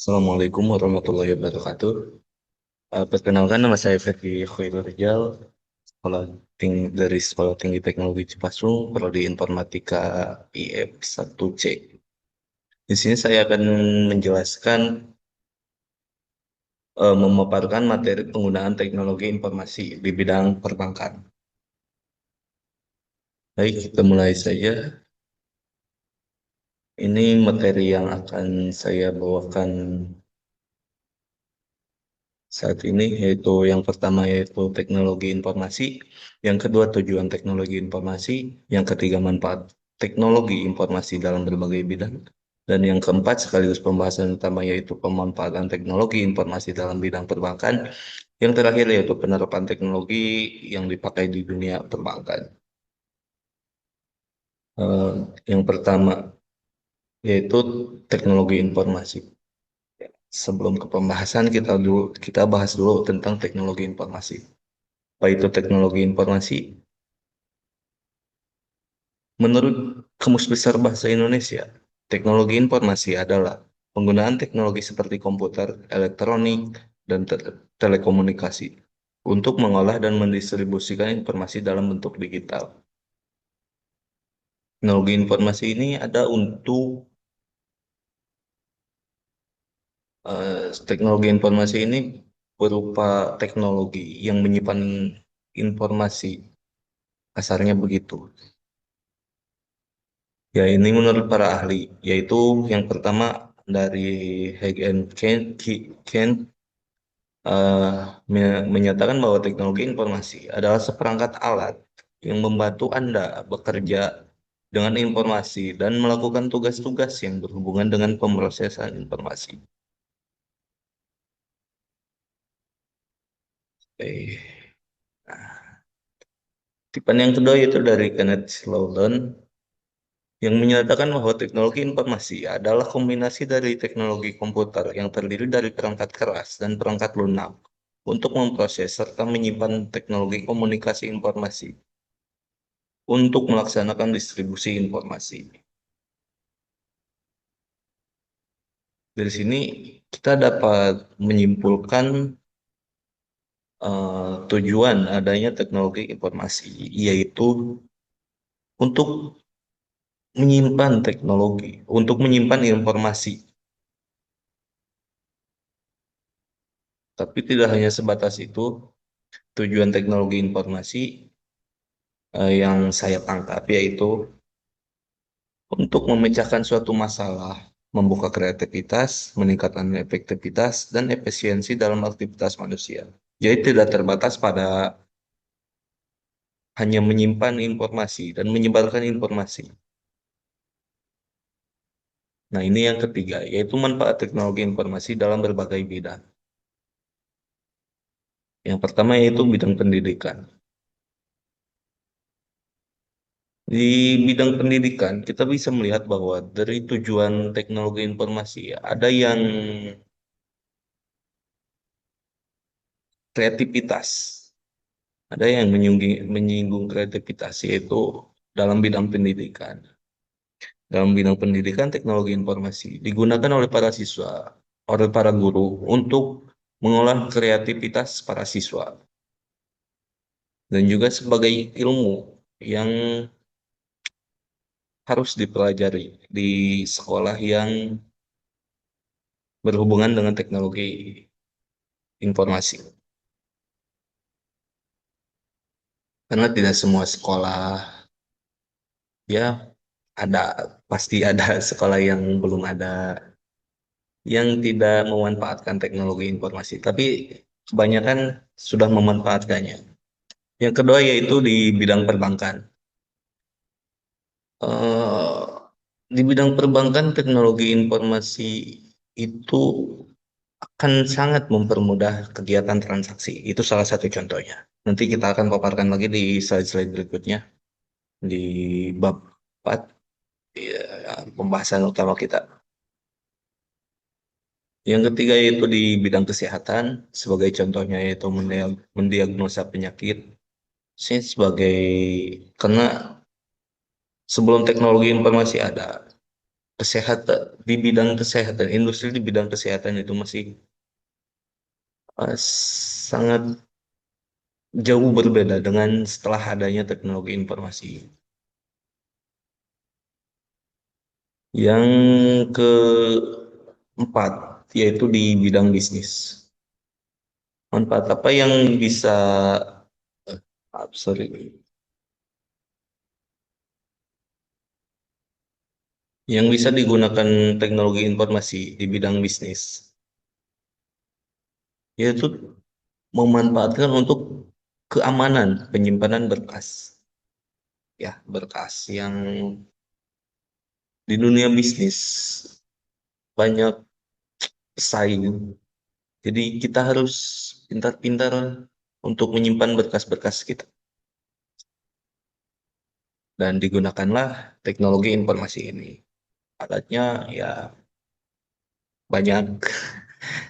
Assalamualaikum warahmatullahi wabarakatuh. Perkenalkan nama saya Ferdi Khairul Rijal, dari Sekolah Tinggi Teknologi Cipasung, Prodi Informatika IF 1C. Di sini saya akan menjelaskan, memaparkan materi penggunaan teknologi informasi di bidang perbankan. Baik, kita mulai saja. Ini materi yang akan saya bawakan saat ini, yaitu yang pertama yaitu teknologi informasi, yang kedua tujuan teknologi informasi, yang ketiga manfaat teknologi informasi dalam berbagai bidang, dan yang keempat sekaligus pembahasan utama yaitu pemanfaatan teknologi informasi dalam bidang perbankan, yang terakhir yaitu penerapan teknologi yang dipakai di dunia perbankan. Eh, yang pertama yaitu teknologi informasi. Sebelum ke pembahasan, kita bahas dulu tentang teknologi informasi. Apa itu teknologi informasi? Menurut Kamus Besar Bahasa Indonesia, teknologi informasi adalah penggunaan teknologi seperti komputer, elektronik, dan telekomunikasi untuk mengolah dan mendistribusikan informasi dalam bentuk digital. Teknologi informasi ini ada untuk teknologi informasi ini berupa teknologi yang menyimpan informasi, kasarnya begitu. Ya, ini menurut para ahli, yaitu yang pertama dari Hagen Kent, eh, menyatakan bahwa teknologi informasi adalah seperangkat alat yang membantu Anda bekerja dengan informasi dan melakukan tugas-tugas yang berhubungan dengan pemrosesan informasi. Oke. Nah, tipe yang kedua yaitu dari Kenneth Slowden, yang menyatakan bahwa teknologi informasi adalah kombinasi dari teknologi komputer yang terdiri dari perangkat keras dan perangkat lunak untuk memproses serta menyimpan teknologi komunikasi informasi untuk melaksanakan distribusi informasi. Dari sini kita dapat menyimpulkan tujuan adanya teknologi informasi, yaitu untuk menyimpan teknologi, untuk menyimpan informasi. Tapi tidak hanya sebatas itu, tujuan teknologi informasi yang saya tangkap yaitu untuk memecahkan suatu masalah, membuka kreativitas, meningkatkan efektivitas dan efisiensi dalam aktivitas manusia. Jadi tidak terbatas pada hanya menyimpan informasi dan menyebarkan informasi. Nah, ini yang ketiga, yaitu manfaat teknologi informasi dalam berbagai bidang. Yang pertama yaitu bidang pendidikan. Di bidang pendidikan, kita bisa melihat bahwa dari tujuan teknologi informasi, ada yang kreativitas, ada yang menyinggung kreativitas, yaitu dalam bidang pendidikan. Dalam bidang pendidikan, teknologi informasi digunakan oleh para siswa, oleh para guru untuk mengolah kreativitas para siswa, dan juga sebagai ilmu yang harus dipelajari di sekolah yang berhubungan dengan teknologi informasi. Karena tidak semua sekolah, ya ada, pasti ada sekolah yang belum ada, yang tidak memanfaatkan teknologi informasi, tapi kebanyakan sudah memanfaatkannya. Yang kedua yaitu di bidang perbankan. Eh, di bidang perbankan, teknologi informasi itu akan sangat mempermudah kegiatan transaksi. Itu salah satu contohnya. Nanti kita akan paparkan lagi di slide-slide berikutnya di bab 4, ya, pembahasan utama kita. Yang ketiga yaitu di bidang kesehatan, sebagai contohnya yaitu mendiagnosa penyakit. Saya sebagai, karena sebelum teknologi informasi ada, kesehatan, di bidang kesehatan, industri di bidang kesehatan itu masih sangat jauh berbeda dengan setelah adanya teknologi informasi. Yang keempat, yaitu di bidang bisnis. Manfaat apa yang bisa, sorry, yang bisa digunakan teknologi informasi di bidang bisnis, yaitu memanfaatkan untuk keamanan penyimpanan berkas. Ya, berkas yang di dunia bisnis banyak pesaing. Jadi kita harus pintar-pintar untuk menyimpan berkas-berkas kita. Dan digunakanlah teknologi informasi ini. Alatnya ya banyak.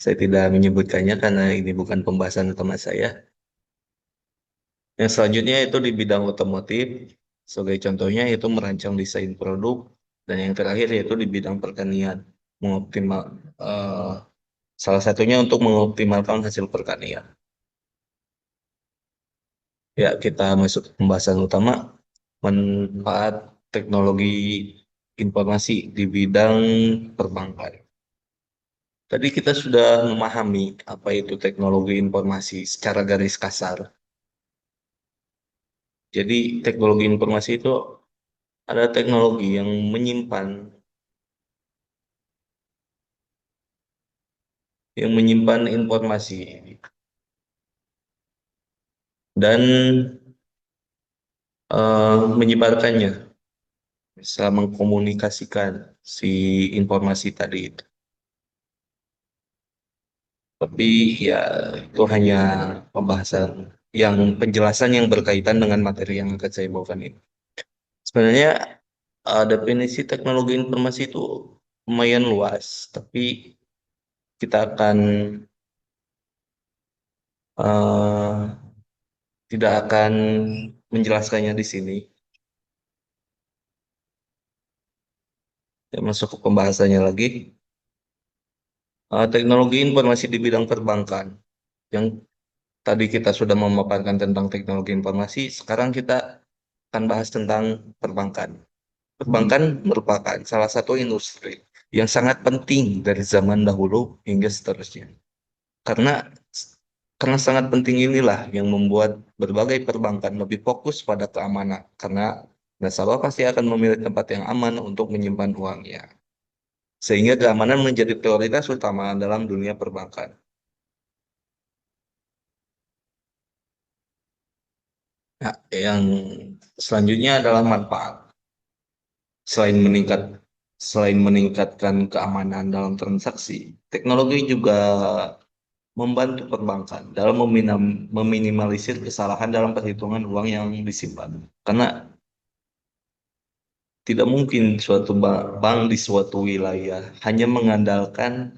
Saya tidak menyebutkannya karena ini bukan pembahasan utama saya. Yang selanjutnya itu di bidang otomotif. Sebagai contohnya itu merancang desain produk. Dan yang terakhir yaitu di bidang pertanian. Mengoptimal, eh, salah satunya untuk mengoptimalkan hasil pertanian. Ya, kita masuk ke pembahasan utama. Manfaat teknologi informasi di bidang perbankan. Tadi kita sudah memahami apa itu teknologi informasi secara garis kasar. Jadi teknologi informasi itu ada teknologi yang menyimpan informasi dan menyebarkannya, bisa mengkomunikasikan si informasi tadi itu. Tapi ya itu hanya pembahasan yang penjelasan yang berkaitan dengan materi yang akan saya bawakan ini. Sebenarnya definisi teknologi informasi itu lumayan luas, tapi kita akan eh, tidak akan menjelaskannya di sini. Ya, masuk ke pembahasannya lagi. Teknologi informasi di bidang perbankan. Yang tadi kita sudah memaparkan tentang teknologi informasi, sekarang kita akan bahas tentang perbankan. Perbankan merupakan salah satu industri yang sangat penting dari zaman dahulu hingga seterusnya. Karena karena sangat penting inilah yang membuat berbagai perbankan lebih fokus pada keamanan. Karena nasabah pasti akan memilih tempat yang aman untuk menyimpan uangnya. Sehingga keamanan menjadi prioritas utama dalam dunia perbankan. Nah, yang selanjutnya adalah manfaat. Selain meningkat, selain meningkatkan keamanan dalam transaksi, teknologi juga membantu perbankan dalam meminimalisir kesalahan dalam perhitungan uang yang disimpan. Karena tidak mungkin suatu bank di suatu wilayah hanya mengandalkan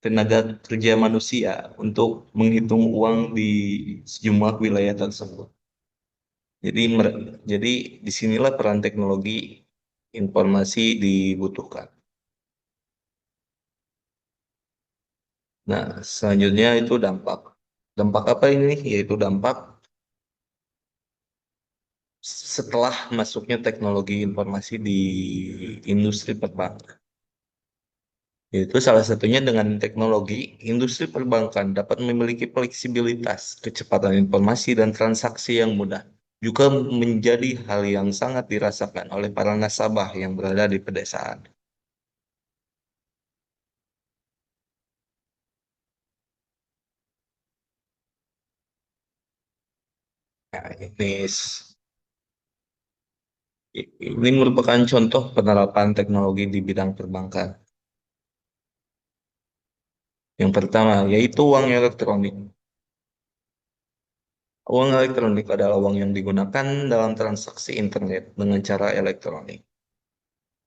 tenaga kerja manusia untuk menghitung uang di sejumlah wilayah tersebut. Jadi disinilah peran teknologi informasi dibutuhkan. Nah, selanjutnya itu dampak. Dampak apa ini? Yaitu dampak setelah masuknya teknologi informasi di industri perbankan. Yaitu salah satunya dengan teknologi, industri perbankan dapat memiliki fleksibilitas, kecepatan informasi, dan transaksi yang mudah. Juga menjadi hal yang sangat dirasakan oleh para nasabah yang berada di pedesaan. Nah, ini merupakan contoh penerapan teknologi di bidang perbankan. Yang pertama, yaitu uang elektronik. Uang elektronik adalah uang yang digunakan dalam transaksi internet dengan cara elektronik.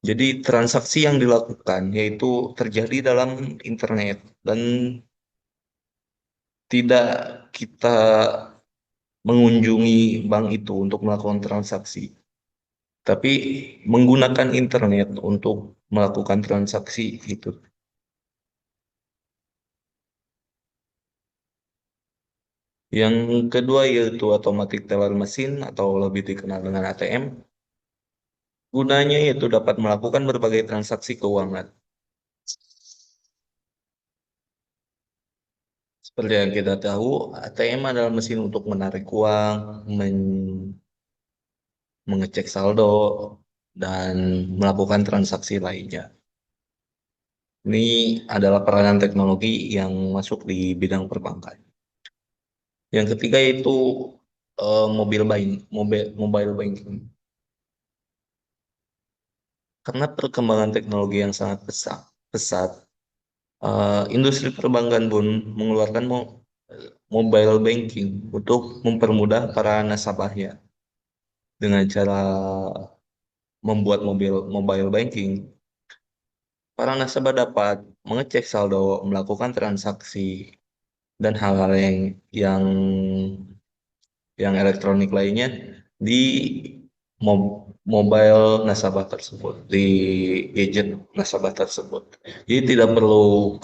Jadi transaksi yang dilakukan yaitu terjadi dalam internet dan tidak kita mengunjungi bank itu untuk melakukan transaksi. tapi menggunakan internet untuk melakukan transaksi itu. Yang kedua yaitu automatic teller machine atau lebih dikenal dengan ATM. Gunanya yaitu dapat melakukan berbagai transaksi keuangan. Seperti yang kita tahu, ATM adalah mesin untuk menarik uang, mengecek saldo, dan melakukan transaksi lainnya. Ini adalah peranan teknologi yang masuk di bidang perbankan. Yang ketiga itu mobile banking. Karena perkembangan teknologi yang sangat pesat, industri perbankan pun mengeluarkan mobile banking untuk mempermudah para nasabahnya dengan cara membuat mobile banking. Para nasabah dapat mengecek saldo, melakukan transaksi, dan hal-hal yang yang elektronik lainnya di mobile nasabah tersebut, di gadget nasabah tersebut. Jadi tidak perlu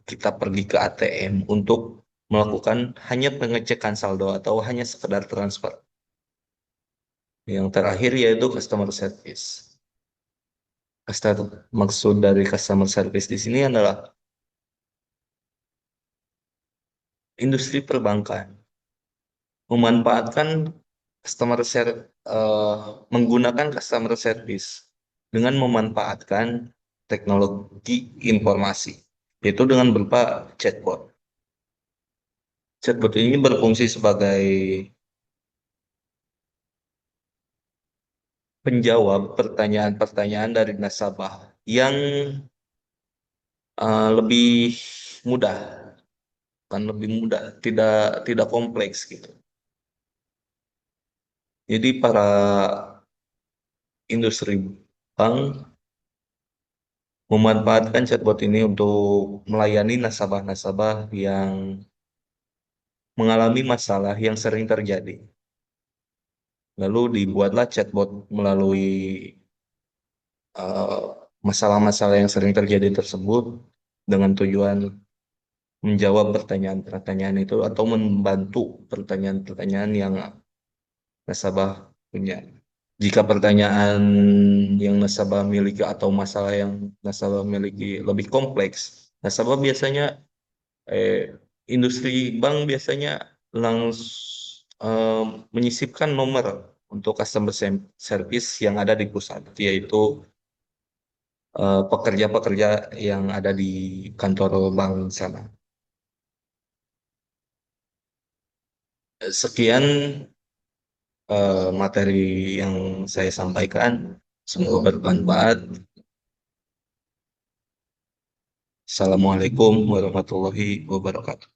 kita pergi ke ATM untuk melakukan hanya pengecekan saldo atau hanya sekedar transfer. Yang terakhir yaitu customer service. Maksud dari customer service di sini adalah industri perbankan memanfaatkan eh, menggunakan customer service dengan memanfaatkan teknologi informasi, yaitu dengan berupa chatbot. Chatbot ini berfungsi sebagai penjawab pertanyaan-pertanyaan dari nasabah yang lebih mudah, kan lebih mudah, tidak tidak kompleks gitu. Jadi para industri bank memanfaatkan chatbot ini untuk melayani nasabah-nasabah yang mengalami masalah yang sering terjadi. Lalu dibuatlah chatbot melalui eh, masalah-masalah yang sering terjadi tersebut dengan tujuan menjawab pertanyaan-pertanyaan itu atau membantu pertanyaan-pertanyaan yang nasabah punya. Jika pertanyaan yang nasabah miliki atau masalah yang nasabah miliki lebih kompleks, nasabah biasanya eh, industri bank biasanya menyisipkan nomor untuk service yang ada di pusat, yaitu pekerja-pekerja yang ada di kantor bank sana. Sekian materi yang saya sampaikan. Semoga bermanfaat. Assalamualaikum warahmatullahi wabarakatuh.